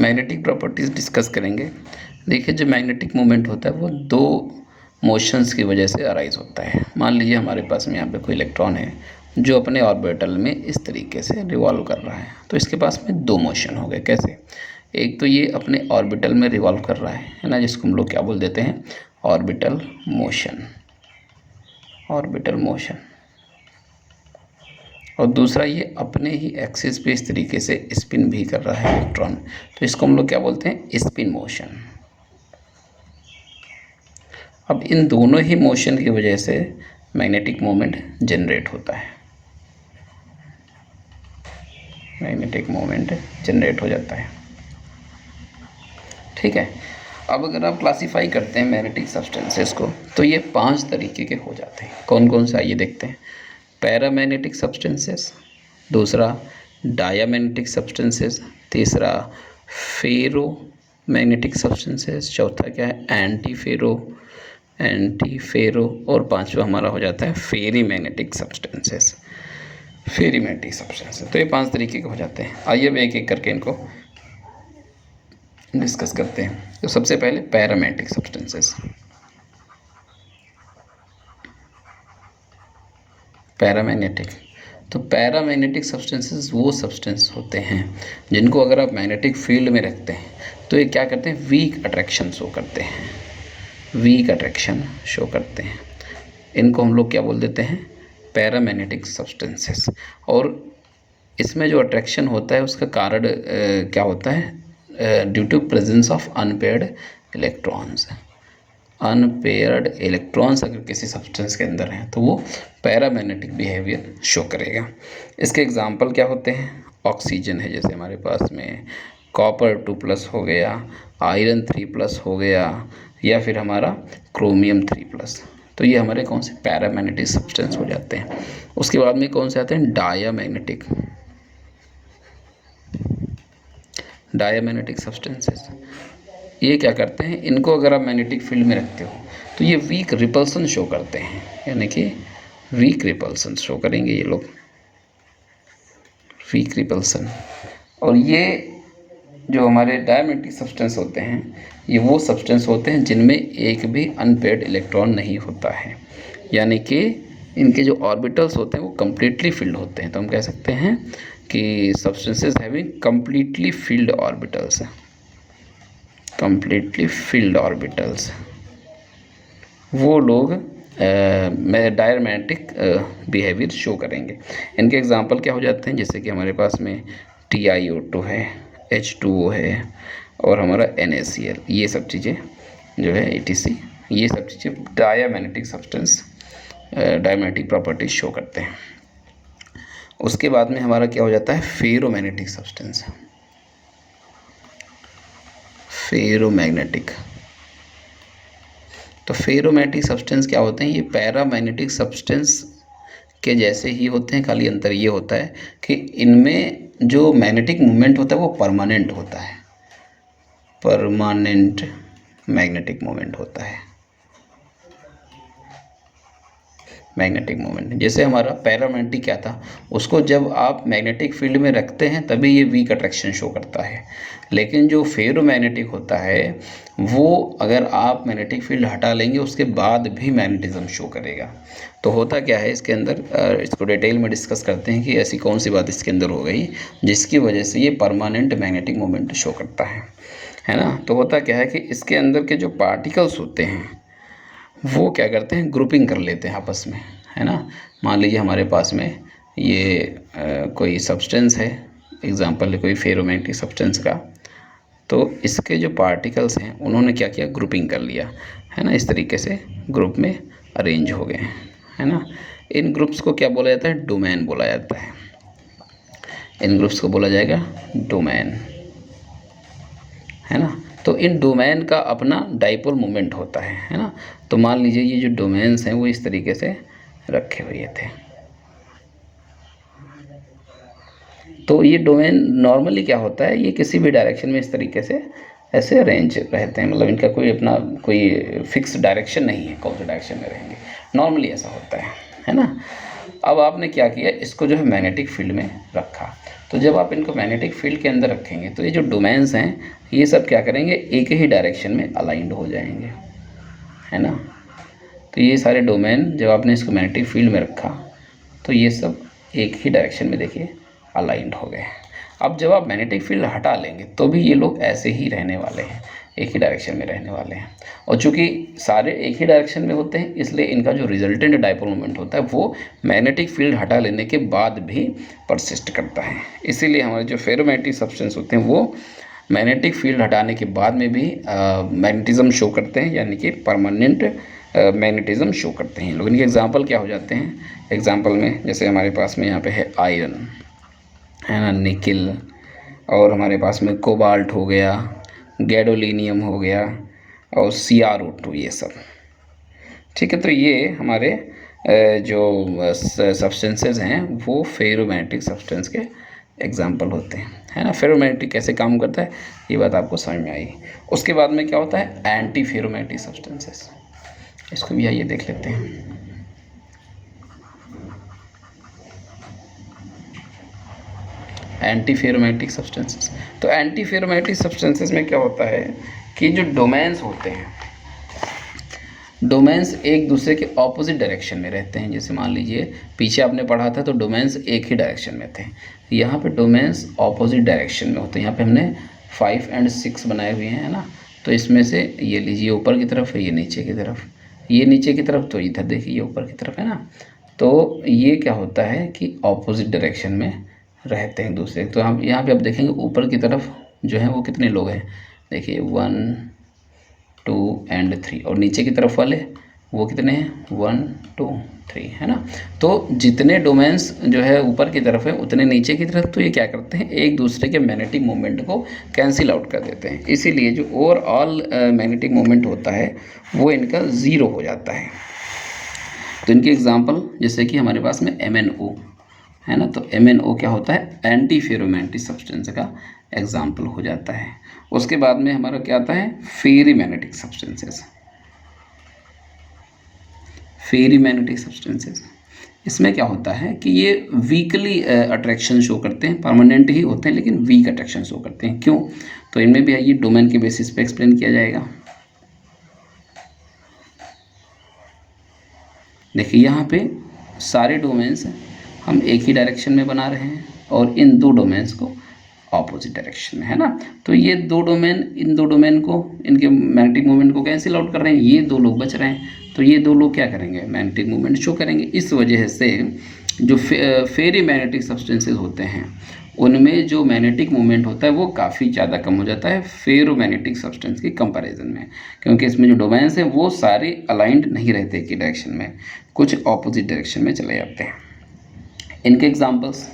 Magnetic properties discuss करेंगे। देखिए, जो मैग्नेटिक मोमेंट होता है वो दो मोशंस की वजह से अराइज होता है। मान लीजिए हमारे पास में यहाँ पे कोई इलेक्ट्रॉन है जो अपने ऑर्बिटल में इस तरीके से रिवॉल्व कर रहा है, तो इसके पास में दो मोशन हो गए। कैसे? एक तो ये अपने ऑर्बिटल में रिवॉल्व कर रहा है ना, जिसको हम लोग क्या बोल देते हैं, ऑर्बिटल मोशन, ऑर्बिटल मोशन। और दूसरा ये अपने ही एक्सिस पे इस तरीके से स्पिन भी कर रहा है इलेक्ट्रॉन, तो इसको हम लोग क्या बोलते हैं, स्पिन मोशन। अब इन दोनों ही मोशन की वजह से मैग्नेटिक मोमेंट जनरेट होता है, मैग्नेटिक मोमेंट जनरेट हो जाता है। ठीक है। अब अगर आप क्लासीफाई करते हैं मैग्नेटिक सब्सटेंसेस को, तो ये 5 तरीके के हो जाते हैं। कौन कौन से, आइए देखते हैं। पैरामैग्नेटिक सब्सटेंसेस, दूसरा डायामैग्नेटिक सब्सटेंसेस, तीसरा फेरो मैग्नेटिक सब्सटेंसेस, चौथा क्या है, एंटी फेरो, और पांचवा हमारा हो जाता है फेरी मैग्नेटिक सब्सटेंसेस, फेरी मैग्नेटिक सब्सटेंसेस। तो ये 5 तरीके के हो जाते हैं। आइए अब एक एक करके इनको डिस्कस करते हैं। तो सबसे पहले पैरामैग्नेटिक सब्सटेंसेस। पैरामैग्नेटिक, तो पैरामैग्नेटिक सब्सटेंसेस वो सब्सटेंस होते हैं जिनको अगर आप मैग्नेटिक फील्ड में रखते हैं तो ये क्या करते हैं, वीक अट्रैक्शन शो करते हैं, वीक अट्रैक्शन शो करते हैं। इनको हम लोग क्या बोल देते हैं, पैरामैग्नेटिक सब्सटेंसेस। और इसमें जो अट्रैक्शन होता है उसका कारण क्या होता है, due to presence of unpaired electrons. Unpaired electrons अगर किसी सब्सटेंस के अंदर हैं तो वो पैरामैग्नेटिक बिहेवियर शो करेगा। इसके एग्जांपल क्या होते हैं, ऑक्सीजन है जैसे हमारे पास में, कॉपर 2+ हो गया, आयरन 3+ हो गया, या फिर हमारा क्रोमियम 3+। तो ये हमारे कौन से पैरामैग्नेटिक सब्सटेंस हो जाते हैं। उसके बाद में कौन से आते हैं, डायामैग्नेटिक, डायामैग्नेटिक सब्सटेंसेस। ये क्या करते हैं, इनको अगर आप मैग्नेटिक फील्ड में रखते हो तो ये वीक रिपल्सन शो करते हैं, यानी कि वीक रिपल्सन शो करेंगे ये लोग, वीक रिपल्सन। और ये जो हमारे डायमैग्नेटिक सब्सटेंस होते हैं ये वो सब्सटेंस होते हैं जिनमें एक भी अनपेयर्ड इलेक्ट्रॉन नहीं होता है, यानी कि इनके जो ऑर्बिटल्स होते हैं वो कम्प्लीटली फिल्ड होते हैं। तो हम कह सकते हैं कि substances having completely field orbitals, completely field orbitals, वो लोग डायमैग्नेटिक बिहेवियर शो करेंगे। इनके एग्जांपल क्या हो जाते हैं, जैसे कि हमारे पास में TiO2 है, H2O है, और हमारा NaCl, ये सब चीज़ें जो है ETC, ये सब चीज़ें diamagnetic substance, diamagnetic properties show करते हैं। उसके बाद में हमारा क्या हो जाता है, फेरोमैग्नेटिक सब्सटेंस, फेरोमैग्नेटिक। तो फेरोमैग्नेटिक सब्सटेंस क्या होते हैं, ये पैरामैग्नेटिक सब्सटेंस के जैसे ही होते हैं, खाली अंतर ये होता है कि इनमें जो मैग्नेटिक मूवमेंट होता है वो परमानेंट होता है, परमानेंट मैग्नेटिक मूवमेंट होता है, मैग्नेटिक मोमेंट। जैसे हमारा पैरामैग्नेटिक क्या था, उसको जब आप मैग्नेटिक फील्ड में रखते हैं तभी ये वीक अट्रैक्शन शो करता है, लेकिन जो फेरोमैग्नेटिक होता है वो अगर आप मैग्नेटिक फील्ड हटा लेंगे उसके बाद भी मैग्नेटिज्म शो करेगा। तो होता क्या है इसके अंदर, इसको डिटेल में डिस्कस करते हैं कि ऐसी कौन सी बात इसके अंदर हो गई जिसकी वजह से ये परमानेंट मैग्नेटिक मोमेंट शो करता है ना। तो होता क्या है कि इसके अंदर के जो पार्टिकल्स होते हैं वो क्या करते हैं, ग्रुपिंग कर लेते हैं आपस में, है ना। मान लीजिए हमारे पास में ये कोई सब्सटेंस है, एग्जांपल है कोई फेरोमैग्नेटिक सब्सटेंस का, तो इसके जो पार्टिकल्स हैं उन्होंने क्या किया, ग्रुपिंग कर लिया, है ना। इस तरीके से ग्रुप में अरेंज हो गए, है ना। इन ग्रुप्स को क्या बोला जाता है, डोमेन बोला जाता है। इन ग्रुप्स को बोला जाएगा डोमेन, है ना। तो इन डोमेन का अपना डाइपोल मोमेंट होता है ना। तो मान लीजिए ये जो डोमेन्स हैं वो इस तरीके से रखे हुए थे, तो ये डोमेन नॉर्मली क्या होता है, ये किसी भी डायरेक्शन में इस तरीके से ऐसे अरेंज रहते हैं, मतलब इनका कोई अपना कोई फिक्स डायरेक्शन नहीं है, कौन से डायरेक्शन में रहेंगे, नॉर्मली ऐसा होता है ना। अब आपने क्या किया, इसको जो है मैग्नेटिक फील्ड में रखा। तो जब आप इनको मैग्नेटिक फील्ड के अंदर रखेंगे तो ये जो डोमेन्स हैं ये सब क्या करेंगे, एक ही डायरेक्शन में अलाइंड हो जाएंगे, है ना। तो ये सारे डोमेन जब आपने इसको मैग्नेटिक फील्ड में रखा तो ये सब एक ही डायरेक्शन में देखिए अलाइंड हो गए। अब जब आप मैग्नेटिक फील्ड हटा लेंगे तो भी ये लोग ऐसे ही रहने वाले हैं, एक ही डायरेक्शन में रहने वाले हैं। और चूंकि सारे एक ही डायरेक्शन में होते हैं इसलिए इनका जो रिजल्टेंट डाइपोल मोमेंट होता है वो मैग्नेटिक फील्ड हटा लेने के बाद भी परसिस्ट करता है। इसीलिए हमारे जो फेरोमैग्नेटिक सब्सटेंस होते हैं वो मैग्नेटिक फील्ड हटाने के बाद में भी मैग्नेटिज्म शो करते हैं, यानी कि परमानेंट मैग्नेटिज्म शो करते हैं लोग। इनके एग्जाम्पल क्या हो जाते हैं, एग्जाम्पल में जैसे हमारे पास में यहाँ पे है आयरन, है ना, निकिल, और हमारे पास में कोबाल्ट हो गया, गैडोलिनियम हो गया, और CrO2, ये सब। ठीक है, तो ये हमारे जो सब्सटेंसेस हैं वो फेरोमैग्नेटिक सब्सटेंस के एग्जाम्पल होते हैं, है ना। फेरोमैग्नेटिक कैसे काम करता है ये बात आपको समझ में आई। उसके बाद में क्या होता है, एंटी फेरोमैग्नेटिक सब्सटेंसेस। इसको भी आइए देख लेते हैं। एंटी फेरोमैग्नेटिक सब्सटेंसेस, तो एंटी फेरोमैग्नेटिक सब्सटेंसेस में क्या होता है कि जो डोमेन्स होते हैं, डोमेन्स एक दूसरे के ऑपोजिट डायरेक्शन में रहते हैं। जैसे मान लीजिए पीछे आपने पढ़ा था तो डोमेन्स एक ही डायरेक्शन में थे, यहाँ पे डोमेन्स ऑपोजिट डायरेक्शन में होते हैं। यहाँ पे हमने 5 और 6 बनाए हुए हैं, है ना। तो इसमें से ये लीजिए ऊपर की तरफ है, ये नीचे की तरफ, ये नीचे की तरफ, तो इधर देखिए ये ऊपर की तरफ, है ना। तो ये क्या होता है कि ऑपोजिट डायरेक्शन में रहते हैं दूसरे। तो हम यहाँ पे आप देखेंगे ऊपर की तरफ जो है वो कितने लोग हैं, देखिए 1 2 और 3, और नीचे की तरफ वाले वो कितने हैं, 1 2 3, है ना। तो जितने डोमेन्स जो है ऊपर की तरफ है उतने नीचे की तरफ, तो ये क्या करते हैं, एक दूसरे के मैग्नेटिक मोमेंट को कैंसिल आउट कर देते हैं। इसीलिए जो ओवरऑल मैग्नेटिक मोमेंट होता है वो इनका 0 हो जाता है। तो इनके एग्जाम्पल जैसे कि हमारे पास में MnO है ना, तो MnO क्या होता है, एंटी फेरोमैग्नेटिक सब्सटेंस का एग्जाम्पल हो जाता है। उसके बाद में हमारा क्या आता है, फेरीमैग्नेटिक सब्सटेंसेस। फेरीमैग्नेटिक सब्सटेंसेस, इसमें क्या होता है कि ये वीकली अट्रैक्शन शो करते हैं, परमानेंट ही होते हैं लेकिन वीक अट्रैक्शन शो करते हैं। क्यों, तो इनमें भी ये डोमेन के बेसिस पे एक्सप्लेन किया जाएगा। देखिए यहाँ पे सारे डोमेन्स हम एक ही डायरेक्शन में बना रहे हैं और इन 2 डोमेन्स को ऑपोजिट डायरेक्शन में, है ना। तो ये 2 डोमेन, इन 2 डोमेन को, इनके मैग्नेटिक मूवमेंट को कैंसिल आउट कर रहे हैं, ये 2 लोग बच रहे हैं। तो ये 2 लोग क्या करेंगे, मैग्नेटिक मूवमेंट शो करेंगे। इस वजह से जो फेरी मैग्नेटिक सब्सटेंसेज होते हैं उनमें जो मैग्नेटिक मूवमेंट होता है वो काफ़ी ज़्यादा कम हो जाता है फेरोमैग्नेटिक सब्सटेंस के कंपैरिजन में, क्योंकि इसमें जो डोमेन्स हैं वो सारे अलाइंड नहीं रहते एक ही डायरेक्शन में, कुछ ऑपोजिट डायरेक्शन में चले जाते हैं। इनके एग्जांपल्स,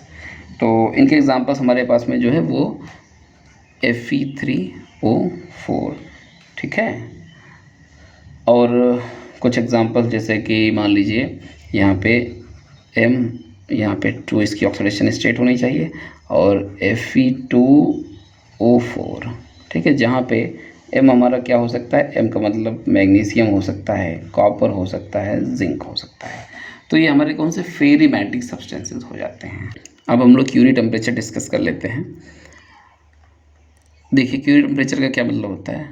तो इनके एग्जांपल्स हमारे पास में जो है वो Fe3O4, ठीक है। और कुछ एग्जांपल्स जैसे कि मान लीजिए यहाँ पे M, यहाँ पे 2 इसकी ऑक्सीडेशन स्टेट होनी चाहिए, और Fe2O4, ठीक है, जहाँ पे M हमारा क्या हो सकता है, M का मतलब मैग्नीशियम हो सकता है, कॉपर हो सकता है, जिंक हो सकता है। तो ये हमारे कौन से फेरीमैग्नेटिक सब्सटेंसेस हो जाते हैं। अब हम लोग क्यूरी टेम्परेचर डिस्कस कर लेते हैं। देखिए क्यूरी टेम्परेचर का क्या मतलब होता है,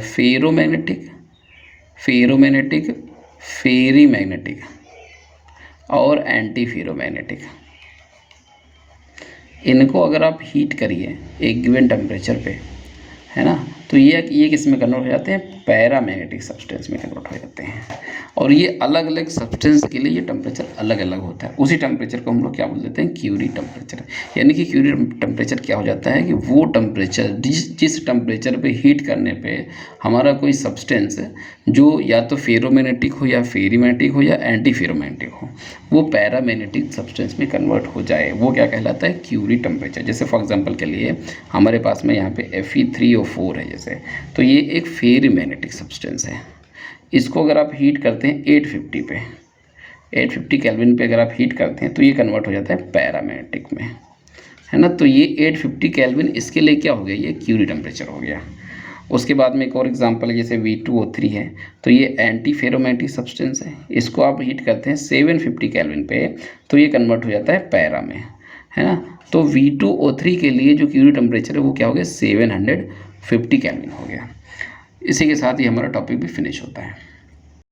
फेरोमैग्नेटिक, फेरीमैग्नेटिक और एंटी फेरोमैग्नेटिक। इनको अगर आप हीट करिए एक गिवन टेम्परेचर पे, है ना, तो ये किस में कन्वर्ट हो जाते हैं, पैरामैग्नेटिक सब्सटेंस में कन्वर्ट हो जाते हैं। और ये अलग अलग सब्सटेंस के लिए ये टेम्परेचर अलग अलग होता है। उसी टेम्परेचर को हम लोग क्या बोल देते हैं, क्यूरी टेम्परेचर। यानी कि क्यूरी टेम्परेचर क्या हो जाता है कि वो टेम्परेचर जिस टेम्परेचर पे हीट करने पे हमारा कोई सब्सटेंस जो या तो फेरोमैग्नेटिक हो या फेरीमैग्नेटिक हो या एंटी फेरोमैग्नेटिक हो, वो पैरामैग्नेटिक सब्सटेंस में कन्वर्ट हो जाए, वो क्या कहलाता है, क्यूरी टेम्परेचर। जैसे फॉर एग्जांपल के लिए हमारे पास में यहाँ पे Fe3O4 है जैसे, तो ये एक फेरीमैग्नेटिक सब्सटेंस है। इसको अगर आप हीट करते हैं 850 पे, 850 केल्विन पे अगर आप हीट करते हैं तो ये कन्वर्ट हो जाता है पैरामैग्नेटिक में, है ना। तो ये 850 केल्विन इसके लिए क्या हो गया, ये क्यूरी टेम्परेचर हो गया। उसके बाद में एक और एग्जांपल है, जैसे V2O3 है, तो ये एंटी फेरोमैग्नेटिक सब्सटेंस है, इसको आप हीट करते हैं 750 केल्विन पे, तो ये कन्वर्ट हो जाता है पैरा में, है ना। तो V2O3 के लिए जो क्यूरी टेम्परेचर है वो क्या हो गया, 750 केल्विन हो गया। इसी के साथ ही हमारा टॉपिक भी फिनिश होता है।